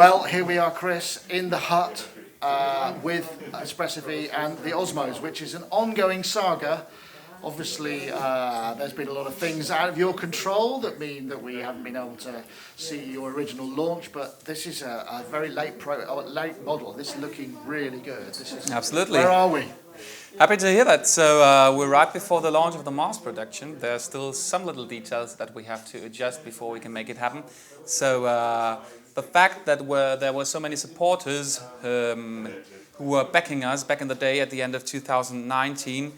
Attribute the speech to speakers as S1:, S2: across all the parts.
S1: Well, here we are, Chris, in the hut with Expressive E and the Osmose, which is an ongoing saga. Obviously, there's been a lot of things out of your control that mean that we haven't been able to see your original launch, but this is a very late model. This is looking really good. This is,
S2: Absolutely.
S1: Where are we?
S2: Happy to hear that. So we're right before the launch of the mass production. There are still some little details that we have to adjust before we can make it happen. So the fact that there were so many supporters who were backing us back in the day at the end of 2019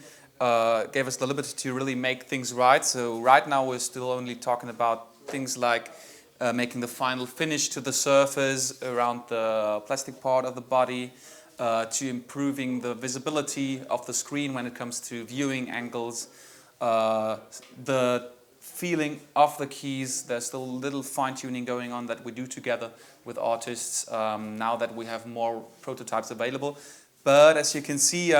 S2: gave us the liberty to really make things right. So right now we're still only talking about things like making the final finish to the surface around the plastic part of the body, to improving the visibility of the screen when it comes to viewing angles, the feeling of the keys. There's still a little fine-tuning going on that we do together with artists now that we have more prototypes available. But as you can see,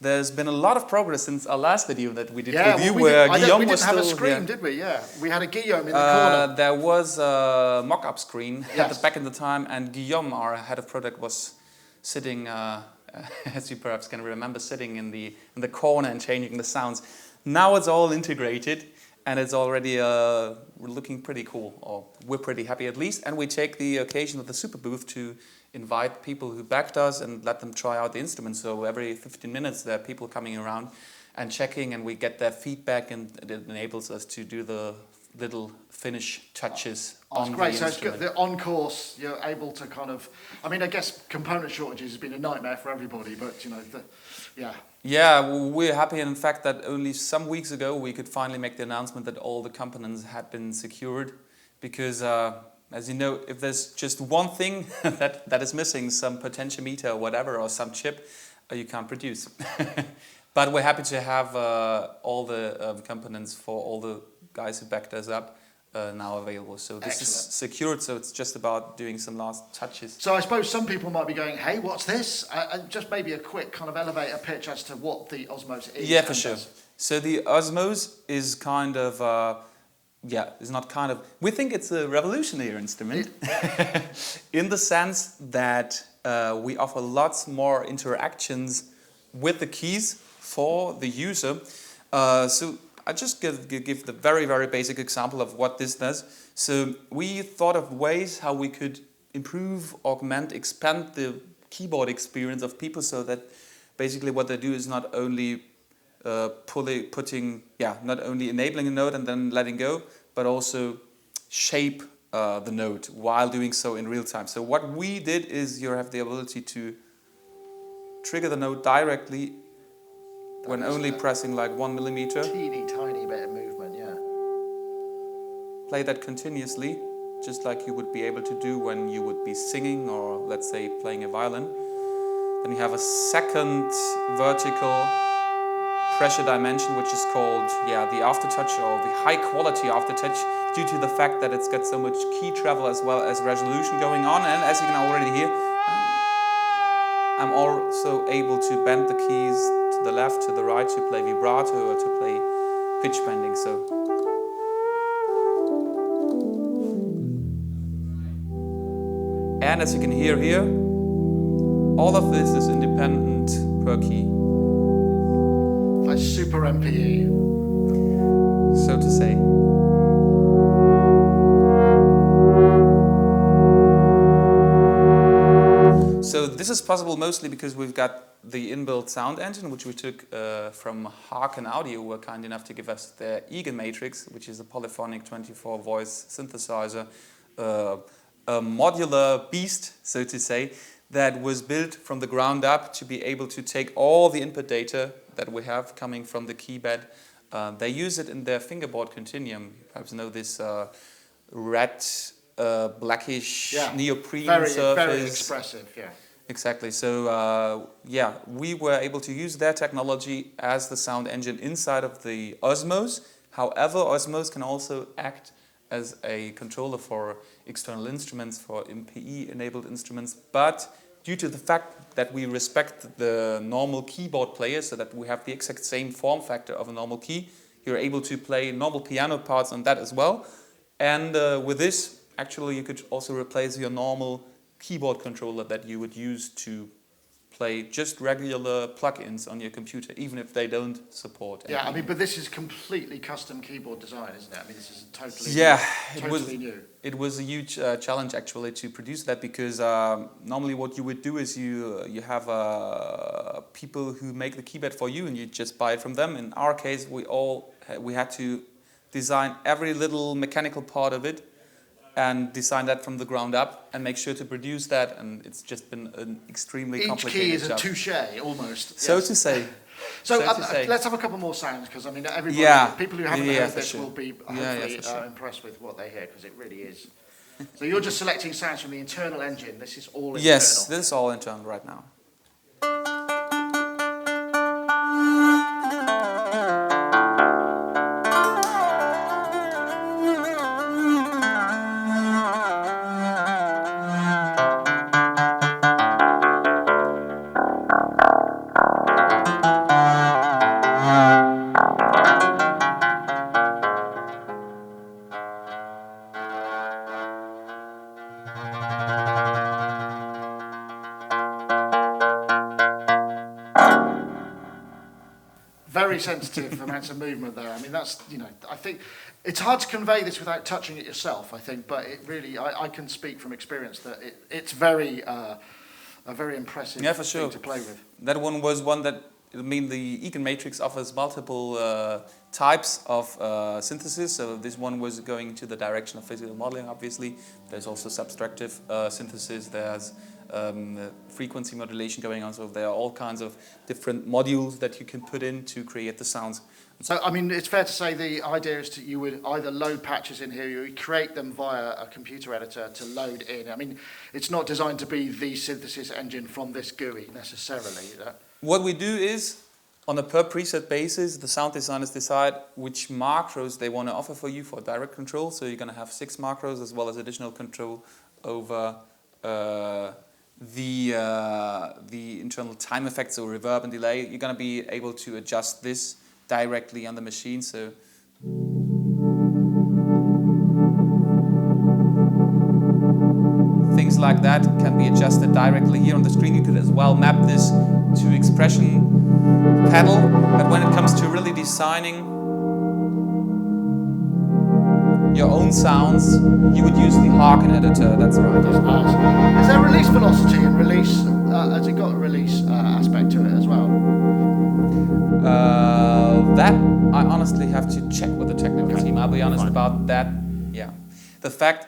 S2: there's been a lot of progress since our last video that we did with you, where Guillaume was still...
S1: We didn't have a screen, did we? Yeah, we had a Guillaume in the corner.
S2: There was a mock-up screen
S1: Yes.
S2: back in the time, and Guillaume, our head of product, was sitting, as you perhaps can remember, sitting in the corner and changing the sounds. Now it's all integrated, and it's already looking pretty cool, or we're pretty happy at least. And we take the occasion of the Superbooth to invite people who backed us and let them try out the instruments. So every 15 minutes there are people coming around and checking, and we get their feedback, and it enables us to do the little finish touches on
S1: great.
S2: the
S1: So
S2: instrument.
S1: it's good. The on-course, you're able to kind of... I mean, I guess component shortages has been a nightmare for everybody, but, you know, yeah.
S2: Yeah, we're happy in fact that only some weeks ago we could finally make the announcement that all the components had been secured, because as you know, if there's just one thing that is missing, some potentiometer or whatever, or some chip, you can't produce. But we're happy to have all the components for all the guys who backed us up now available. So this is secured, so it's just about doing some last touches.
S1: So I suppose some people might be going, hey, what's this? And just maybe a quick kind of elevator pitch as to what the Osmose is.
S2: Yeah, for sure. So the Osmose is kind of... it's not kind of... We think it's a revolutionary instrument in the sense that we offer lots more interactions with the keys for the user. So I just give the very, very basic example of what this does. So we thought of ways how we could improve, augment, expand the keyboard experience of people, so that basically what they do is not only not only enabling a note and then letting go, but also shape the note while doing so in real time. So what we did is you have the ability to trigger the note directly when only pressing like 1 millimeter.
S1: Teeny tiny bit of movement, yeah.
S2: Play that continuously, just like you would be able to do when you would be singing or, let's say, playing a violin. Then you have a second vertical pressure dimension, which is called the aftertouch, or the high quality aftertouch, due to the fact that it's got so much key travel as well as resolution going on. And as you can already hear, I'm also able to bend the keys to the left, to the right, to play vibrato or to play pitch bending. So and as you can hear here, all of this is independent per key.
S1: Like super MPE.
S2: So to say. So this is possible mostly because we've got the inbuilt sound engine, which we took from Hakan Audio, who were kind enough to give us their Egan Matrix, which is a polyphonic 24-voice synthesizer, a modular beast, so to say, that was built from the ground up to be able to take all the input data that we have coming from the keypad. They use it in their fingerboard continuum. You perhaps know this red, blackish neoprene surface.
S1: Very expressive, yeah.
S2: Exactly. So we were able to use their technology as the sound engine inside of the Osmose. However, Osmose can also act as a controller for external instruments, for MPE-enabled instruments. But due to the fact that we respect the normal keyboard player, so that we have the exact same form factor of a normal key, you're able to play normal piano parts on that as well. And with this, actually, you could also replace your normal keyboard controller that you would use to play just regular plugins on your computer, even if they don't support.
S1: Yeah, I mean, but this is completely custom keyboard design, isn't it? I mean, this is totally
S2: totally
S1: new.
S2: It was a huge challenge actually to produce that, because normally what you would do is you have people who make the keyboard for you and you just buy it from them. In our case, we had to design every little mechanical part of it and design that from the ground up and make sure to produce that, and it's just been an extremely complicated
S1: job. Each key is
S2: job.
S1: a touche, almost.
S2: So to say.
S1: So let's have a couple more sounds, because I mean, people who haven't heard this will be hopefully impressed with what they hear, because it really is. So you're just selecting sounds from the internal engine. This is all internal.
S2: Yes, this is all internal right now.
S1: Very sensitive amounts of movement there. I mean, that's, I think it's hard to convey this without touching it yourself, I think, but it really, I can speak from experience that it's very, a very impressive thing to play with.
S2: That one was one that, the Egan Matrix offers multiple types of synthesis. So this one was going into the direction of physical modeling, obviously. There's also subtractive synthesis. There's frequency modulation going on. So there are all kinds of different modules that you can put in to create the sounds.
S1: So, I mean, it's fair to say the idea is you would either load patches in here, you would create them via a computer editor to load in. I mean, it's not designed to be the synthesis engine from this GUI necessarily.
S2: What we do is, on a per preset basis, the sound designers decide which macros they want to offer for you for direct control. So you're going to have 6 macros as well as additional control over the internal time effects, so reverb and delay. You're going to be able to adjust this directly on the machine. So things like that can be adjusted directly here on the screen. You could as well map this to expression panel, but when it comes to really designing your own sounds, you would use the Hakan editor. That's right.
S1: Is there release velocity and release? Has it got a release aspect to it as well?
S2: That I honestly have to check with the technical team. I'll be honest about that. Yeah, the fact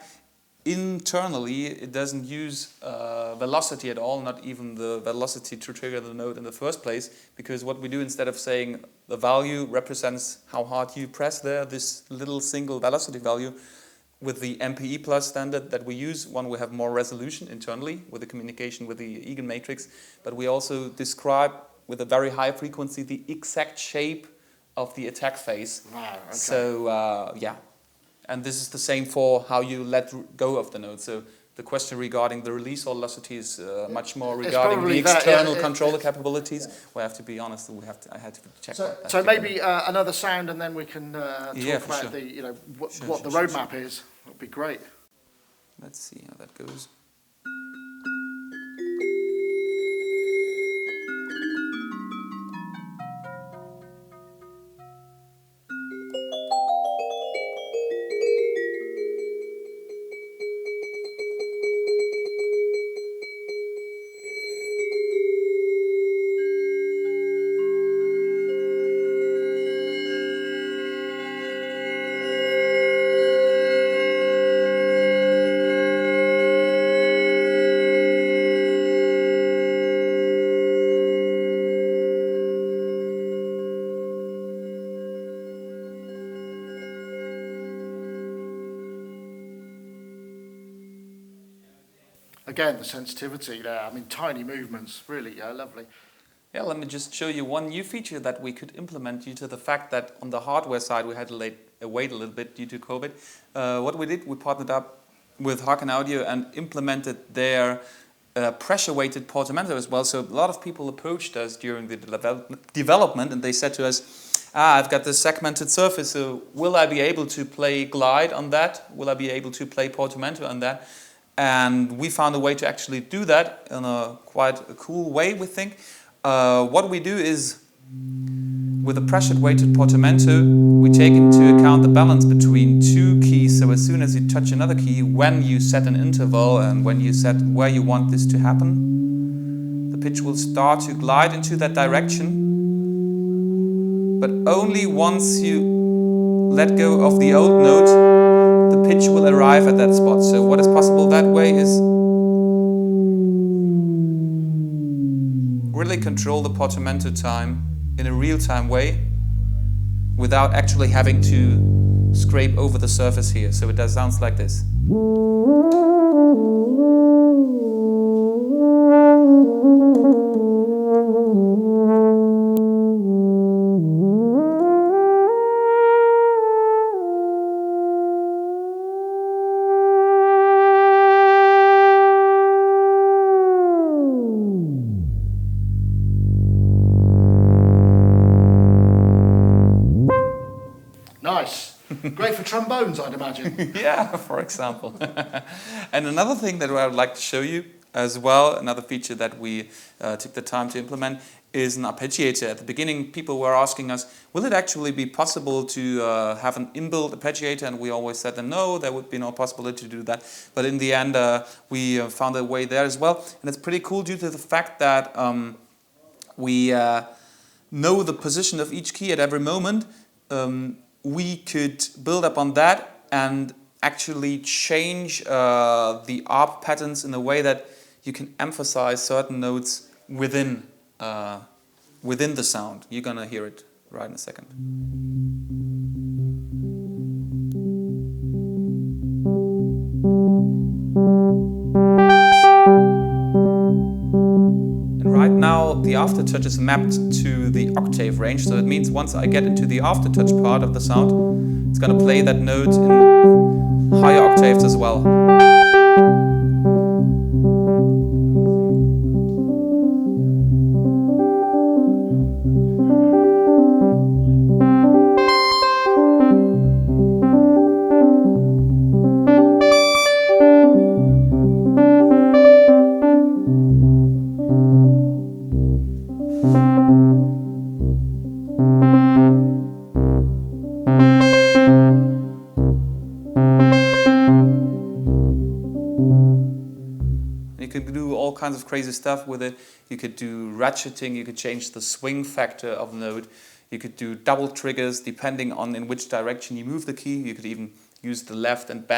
S2: internally it doesn't use velocity at all, not even the velocity to trigger the note in the first place, because what we do, instead of saying the value represents how hard you press there, this little single velocity value, with the MPE Plus standard that we use, we have more resolution internally with the communication with the Egan matrix, but we also describe with a very high frequency the exact shape of the attack phase.
S1: Wow, okay.
S2: So yeah. And this is the same for how you let go of the node. So the question regarding the release velocity is much more regarding the external controller capabilities. We have to be honest. I had to check that.
S1: So maybe another sound, and then we can talk about what the roadmap is. That'd be great.
S2: Let's see how that goes.
S1: Again, the sensitivity there. I mean, tiny movements, really lovely.
S2: Yeah, let me just show you one new feature that we could implement due to the fact that on the hardware side we had to wait a little bit due to COVID. What we did, we partnered up with Hakan Audio and implemented their pressure-weighted portamento as well. So a lot of people approached us during the development and they said to us, I've got this segmented surface, so will I be able to play glide on that? Will I be able to play portamento on that? And we found a way to actually do that in a quite a cool way, we think. What we do is, with a pressured weighted portamento, we take into account the balance between two keys. So as soon as you touch another key, when you set an interval and when you set where you want this to happen, the pitch will start to glide into that direction. But only once you let go of the old note, the pitch will arrive at that spot. So what is possible that way is really control the portamento time in a real-time way without actually having to scrape over the surface here. So it sounds like this.
S1: Nice. Great for trombones, I'd imagine.
S2: Yeah, for example. And another thing that I would like to show you as well, another feature that we took the time to implement, is an arpeggiator. At the beginning, people were asking us, will it actually be possible to have an inbuilt arpeggiator? And we always said no, there would be no possibility to do that. But in the end, we found a way there as well. And it's pretty cool due to the fact that we know the position of each key at every moment. We could build up on that and actually change the arp patterns in a way that you can emphasize certain notes within the sound. You're gonna hear it right in a second. And right now the aftertouch is mapped to the octave range, so it means once I get into the aftertouch part of the sound, it's gonna play that note in higher octaves as well. You could do all kinds of crazy stuff with it. You could do ratcheting, you could change the swing factor of the note. You could do double triggers depending on in which direction you move the key. You could even use the left and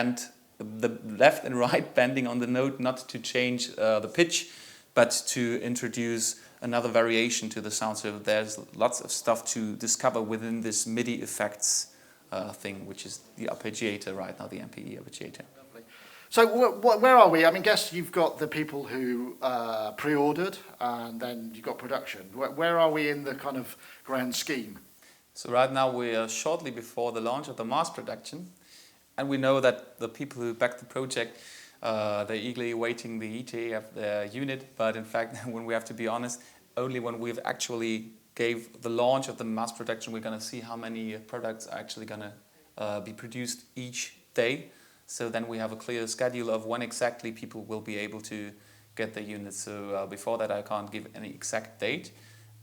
S2: right bending on the note, not to change the pitch, but to introduce another variation to the sound. So there's lots of stuff to discover within this MIDI effects thing, which is the arpeggiator right now, the MPE arpeggiator.
S1: So where are we? I mean, guess you've got the people who pre-ordered, and then you've got production. Where are we in the kind of grand scheme?
S2: So right now we are shortly before the launch of the mass production, and we know that the people who backed the project, they're eagerly awaiting the ETA of their unit. But in fact, when we have to be honest, only when we've actually gave the launch of the mass production, we're going to see how many products are actually going to be produced each day. So then we have a clear schedule of when exactly people will be able to get their units. So before that I can't give any exact date.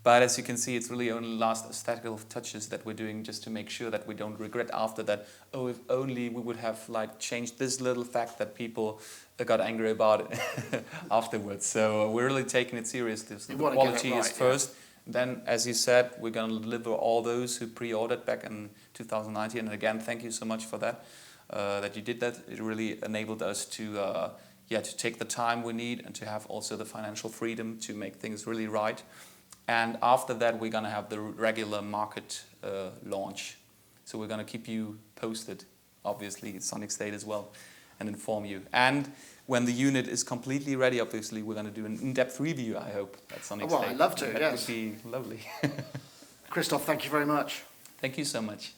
S2: But as you can see, it's really only last aesthetical touches that we're doing just to make sure that we don't regret after that, oh, if only we would have like changed this little fact that people got angry about it afterwards. So we're really taking it seriously. So the quality is first. Yeah. Then, as you said, we're going to deliver all those who pre-ordered back in 2019. And again, thank you so much for that. That you did that. It really enabled us to take the time we need and to have also the financial freedom to make things really right. And after that, we're going to have the regular market launch. So we're going to keep you posted, obviously, Sonicstate as well, and inform you. And when the unit is completely ready, obviously, we're going to do an in-depth review, I hope, at Sonicstate.
S1: Well, I'd love to,
S2: that
S1: yes.
S2: That would be lovely.
S1: Christoph, thank you very much.
S2: Thank you so much.